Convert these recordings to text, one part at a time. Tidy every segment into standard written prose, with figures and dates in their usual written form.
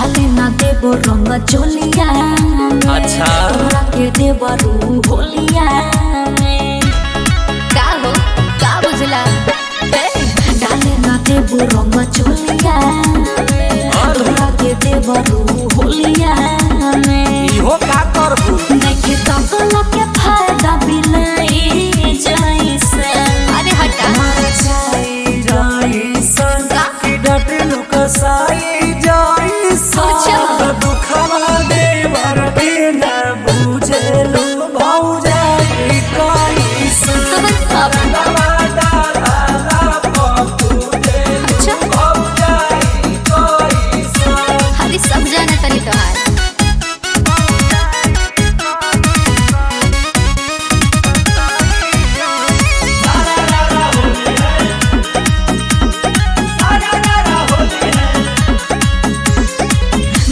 रंग चोलिया अच्छा तोरा के देवरू होलिया का हो का बुझला डाले ना देबू रंग चोलिया तोरा के देवरू होलिया इहो का करबू देखे तो के फायदा बिलाई जैसे अरे हटा मर जाई जैसन की डटलू कसाई जाई अच्छा। दुखवा देवर के न बुझलू भौजाई कैसन दवा डाला पपुदेलू अच्छा। भौजाई कैसन अरे सब जाना तनी तोहार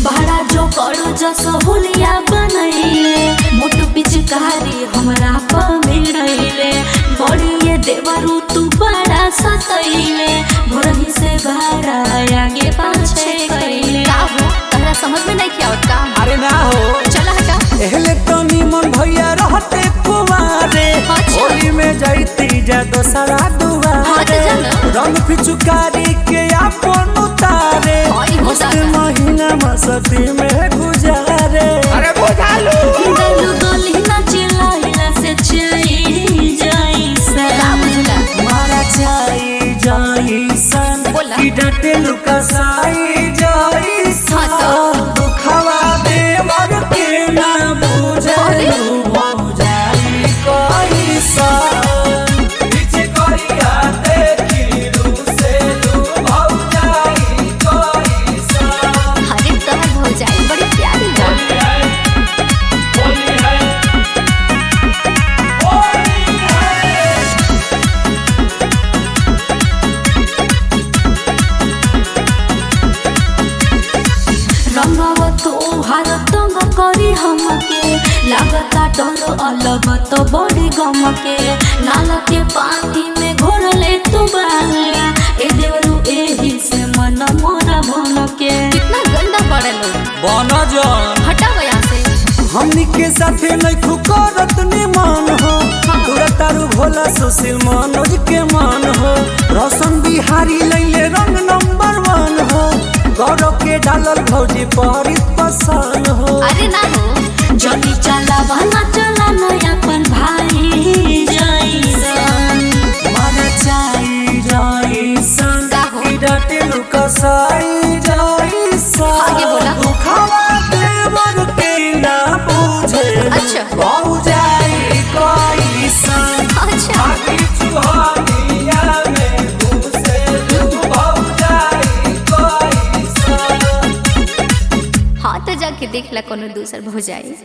बड़ा जो करो जस होलिया बनैले मोटू पिचकारी हमरा पर मिलैले बड़ी ये देवरू तू बड़ा सतैले भोरही से भाड़ा आगे पाछे कैले का हो तहरा समझ में नहीं क्या का अरे ना हो चला हटा एहले तो निमन भैया रहते कुमारे अच्छा। होली में जाइती जा दोसरा हाँ दुआरे तो जाना। रंग पिचुकारी के आपन उतारे हाँ, इहो मस्त जाना। महीना मस्ती में गुजारे अरे बुझालू गलू गली ना चिल्लाइला से चाई जैसा का बुझला मारा जाई जाइसन बोला। की डटे लुकसाई जाइसन हाँ तो। दुखवा देवर के ना बुझलू भौजाई कैसन पीछे करिया देखी रूसेलू भौजाई कैसन अरे तोहर भौजाई बड़ी प्यारी बा होली है होली है रंगव तोहार तंग करी हमके लागता डर अलग तो बड़ी गम के नाला के पानी में घोरले तू बाला ए देवरू एही से मन मोरा भन के कितना गंदा पड़े लोग बनजन हटाओ यहाँ से हमनी के साथे नहीं खुकरत निमान हो तोरा तारू भोला सुशील मनोज के मान हो रोशन बिहारी लैले रंग नंबर 1 हो गौरव के डालल भौजी परित पसंद हो अरे ना हो जनी चला बना चला नयापन भाई जैसन मन चाई जाइसन का हो? की डटे लुकसाई जाइसन आगे बोला। दुखवा देवर के ना बुझे अच्छा। भौजाई कैसन अच्छा आखी चुहानिया में घुसेलू भौजाई कैसन हाँ तो जाके देख ला कोनो दूसर भौजाई